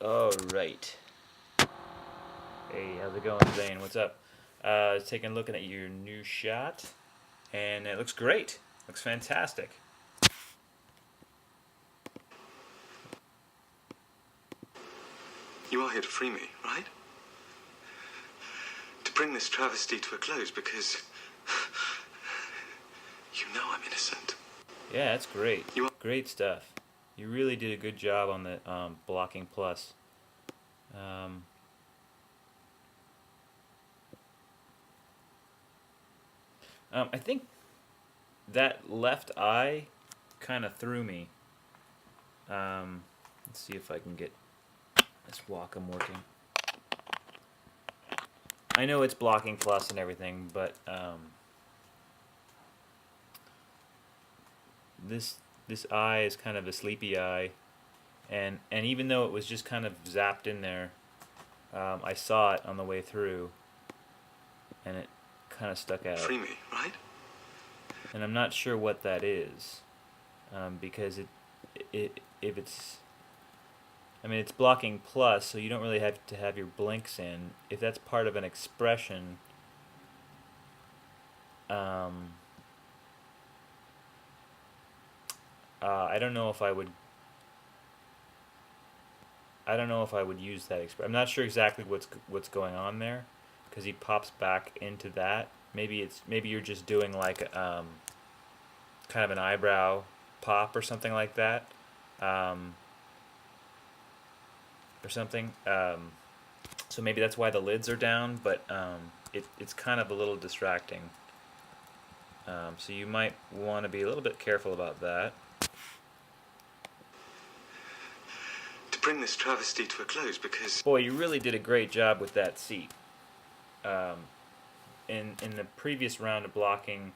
All right. Hey, how's it going, Zane? What's up? Taking a look at your new shot, and it looks great. Looks fantastic. You are here to free me, right? To bring this travesty to a close because you know I'm innocent. Yeah, that's great. You are. Great stuff. You really did a good job on the blocking plus. Um, I think that left eye kind of threw me. Let's see if I can get this Wacom working. I know it's blocking plus and everything, but this eye is kind of a sleepy eye, and even though it was just kind of zapped in there, I saw it on the way through, and it kind of stuck out. Free me, right? And I'm not sure what that is, because if it's, I mean, it's blocking plus, so you don't really have to have your blinks in. If that's part of an expression, I don't know if I would. I don't know if I would use that expression. I'm not sure exactly what's going on there, because he pops back into that. Maybe you're just doing like kind of an eyebrow pop or something like that, or something. So maybe that's why the lids are down, but it's kind of a little distracting. So you might want to be a little bit careful about that. To bring this travesty to a close because. Boy, you really did a great job with that seat. In the previous round of blocking,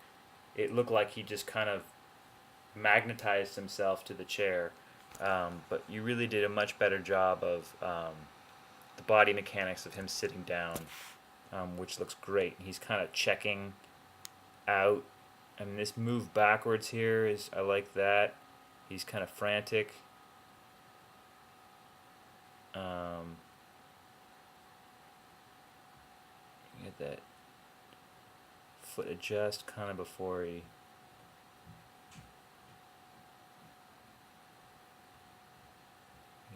it looked like he just kind of magnetized himself to the chair. But you really did a much better job of the body mechanics of him sitting down, which looks great. He's kind of checking out. I mean, this move backwards here is, I like that. He's kind of frantic. Get that foot adjust kind of before he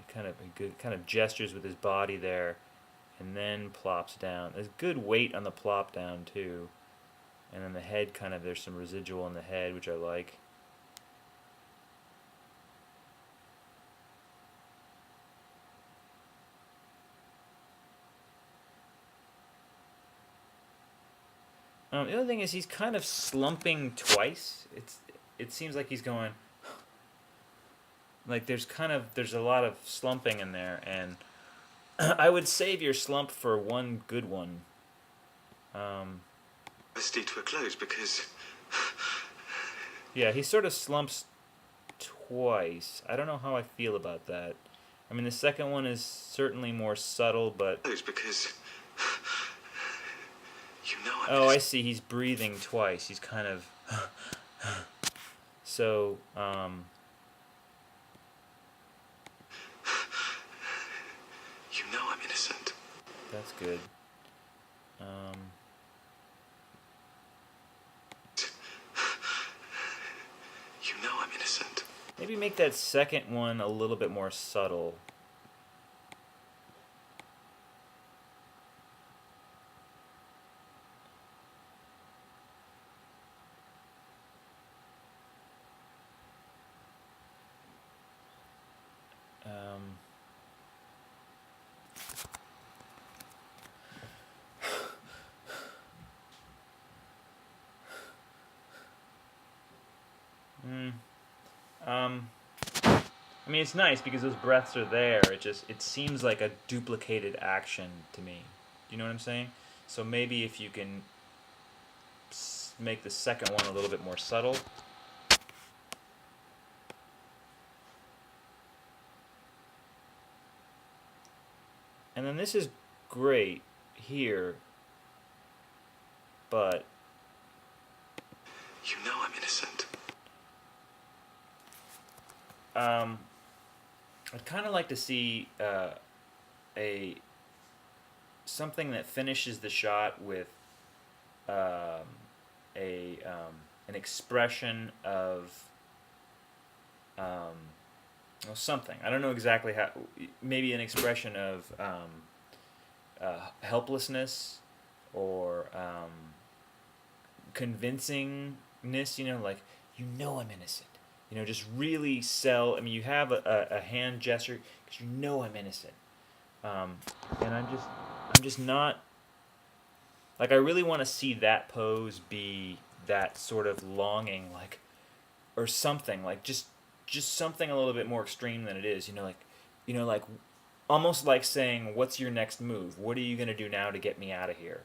kind of gestures with his body there, and then plops down. There's good weight on the plop down too, and then the head kind of, there's some residual in the head, which I like. The other thing is he's kind of slumping twice. It seems like he's going like there's a lot of slumping in there, and I would save your slump for one good one. Travesty to a close because. Yeah, he sort of slumps twice. I don't know how I feel about that. I mean, the second one is certainly more subtle, but Close because. You know I'm oh, I innocent. see. He's breathing twice. He's kind of so. You know I'm innocent. That's good. You know I'm innocent. Maybe make that second one a little bit more subtle. I mean, it's nice because those breaths are there. It seems like a duplicated action to me. Do you know what I'm saying? So maybe if you can make the second one a little bit more subtle. And then this is great here, but You know I'm innocent. I'd kind of like to see a something that finishes the shot with um, an expression of well, something. I don't know exactly how. Maybe an expression of helplessness or convincingness. Like I'm innocent. Just really sell. I mean, you have a hand gesture because I'm innocent. And I'm just not like I really want to see that pose be that sort of longing, like or something like just something a little bit more extreme than it is. Like almost like saying, "What's your next move? What are you gonna do now to get me out of here?"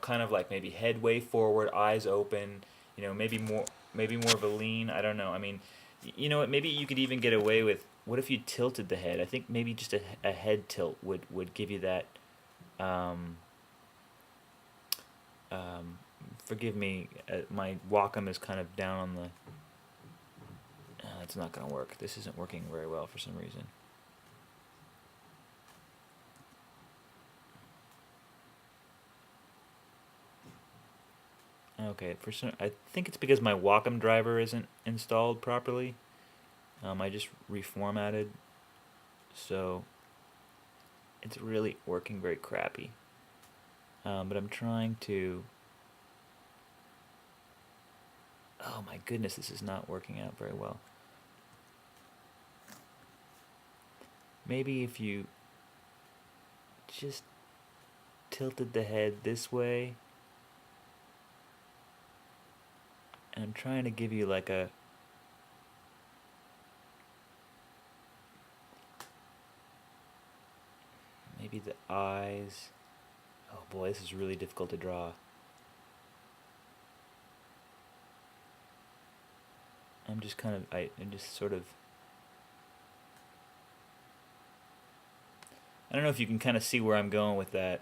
Kind of like maybe head way forward, eyes open. Maybe more of a lean. I don't know. I mean, you know what? Maybe you could even get away with. What if you tilted the head? I think maybe just a head tilt would give you that. Um, um, Forgive me, my Wacom is kind of down on the. It's not going to work. This isn't working very well for some reason. Okay, I think it's because my Wacom driver isn't installed properly. I just reformatted, so it's really working very crappy. But I'm trying to. Oh my goodness, this is not working out very well. Maybe if you just tilted the head this way, and I'm trying to give you like a maybe the eyes. Oh boy, this is really difficult to draw. I'm just kind of I'm just sort of I don't know if you can kind of see where I'm going with that.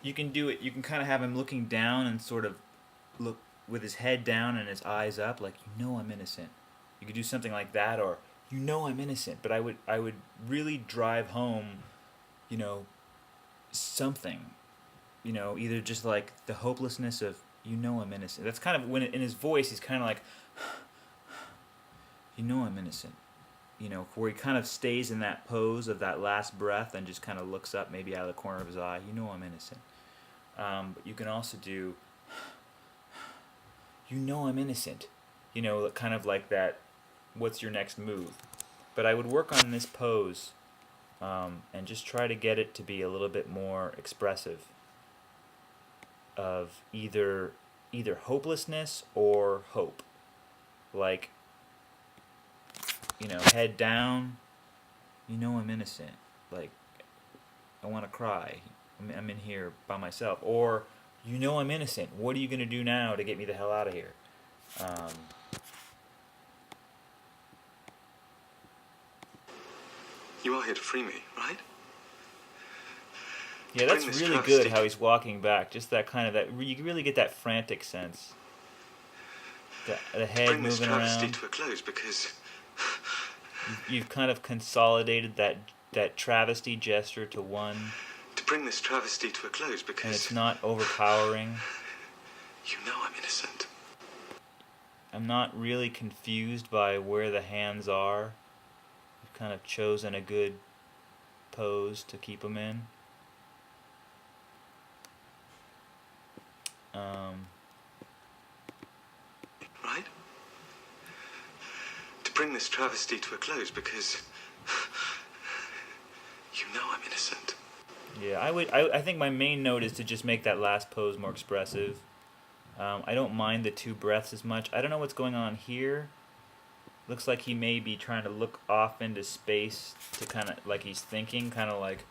You can do it. You can kind of have him looking down and sort of look with his head down and his eyes up, like I'm innocent. You could do something like that, or I'm innocent. But I would really drive home, you know, something. Either just like the hopelessness of I'm innocent. That's kind of when in his voice he's kind of like, I'm innocent. Where he kind of stays in that pose of that last breath and just kind of looks up maybe out of the corner of his eye. I'm innocent. But you can also do, I'm innocent. Kind of like that, what's your next move? But I would work on this pose and just try to get it to be a little bit more expressive of either hopelessness or hope. Like, head down, I'm innocent. Like, I want to cry. I'm in here by myself. Or, I'm innocent. What are you going to do now to get me the hell out of here? You are here to free me, right? Yeah, that's really good how he's walking back. Just that kind of you can really get that frantic sense. The head moving around. To bring this travesty to a close because you've kind of consolidated that travesty gesture to one. To bring this travesty to a close because. And it's not overpowering. I'm innocent. I'm not really confused by where the hands are. You've kind of chosen a good pose to keep them in. Right? To bring this travesty to a close because I'm innocent. Yeah, I think my main note is to just make that last pose more expressive. I don't mind the two breaths as much. I don't know what's going on here. Looks like he may be trying to look off into space to kind of like he's thinking, kind of like,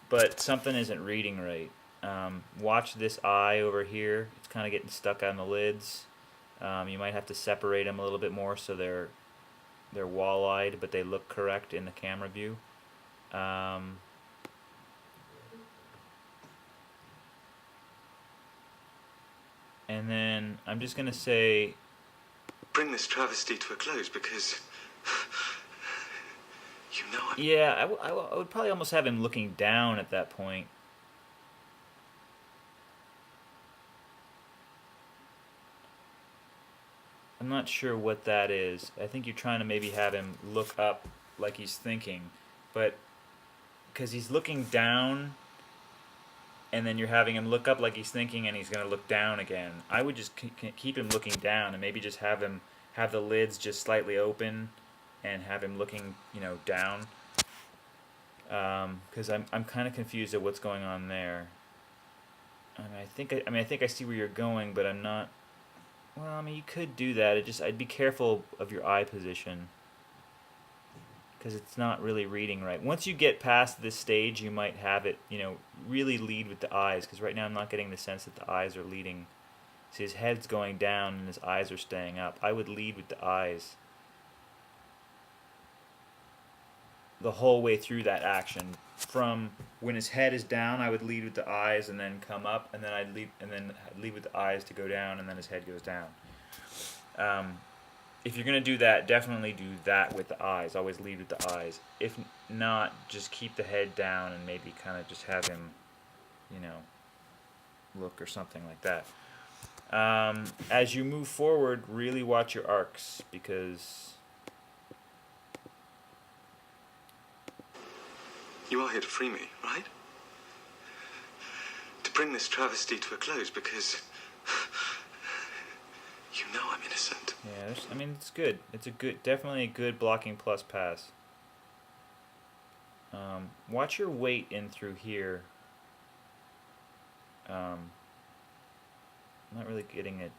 but something isn't reading right. Watch this eye over here. It's kind of getting stuck on the lids. You might have to separate them a little bit more so they're wall-eyed, but they look correct in the camera view. And then I'm just going to say... Bring this travesty to a close because You know I'm... Yeah, I would probably almost have him looking down at that point. I'm not sure what that is. I think you're trying to maybe have him look up like he's thinking, but because he's looking down, and then you're having him look up like he's thinking, and he's going to look down again. I would just keep him looking down, and maybe just have the lids just slightly open, and have him looking, down. Because I'm kind of confused at what's going on there. And I think I see where you're going, but I'm not. Well, I mean, you could do that. I'd be careful of your eye position, because it's not really reading right. Once you get past this stage, you might have it, really lead with the eyes, because right now I'm not getting the sense that the eyes are leading. See, his head's going down and his eyes are staying up. I would lead with the eyes the whole way through that action. From when his head is down, I would lead with the eyes and then come up, and then I'd lead with the eyes to go down, and then his head goes down. If you're gonna do that, definitely do that with the eyes. Always lead with the eyes. If not, just keep the head down and maybe kind of just have him, look or something like that. As you move forward, really watch your arcs, because You are here to free me, right? To bring this travesty to a close, because... you know I'm innocent. Yeah, it's good. It's definitely a good blocking plus pass. Watch your weight in through here. I'm not really getting it.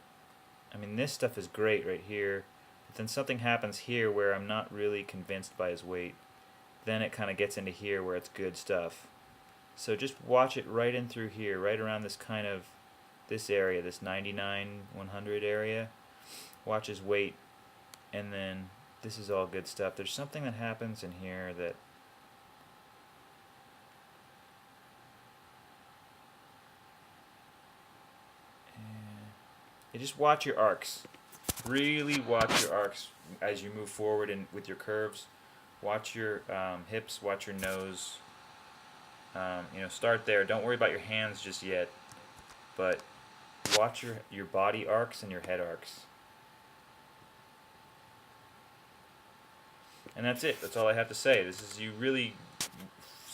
This stuff is great right here, but then something happens here where I'm not really convinced by his weight. Then it kind of gets into here where it's good stuff. So just watch it right in through here, right around this area, this 99, 100 area. Watch his weight, and then this is all good stuff. There's something that happens in here that... You just watch your arcs. Really watch your arcs as you move forward and with your curves. Watch your hips, watch your nose. Start there. Don't worry about your hands just yet, but watch your body arcs and your head arcs. And that's it. That's all I have to say. This is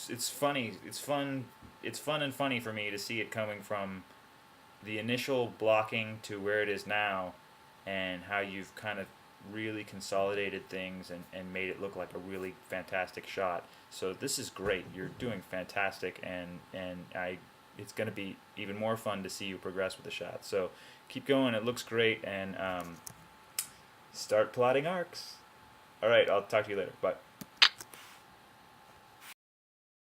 it's funny. It's fun and funny for me to see it coming from the initial blocking to where it is now, and how you've kind of really consolidated things and made it look like a really fantastic shot. So this is great. You're doing fantastic, and it's going to be even more fun to see you progress with the shot. So keep going. It looks great, and start plotting arcs. All right, I'll talk to you later. Bye.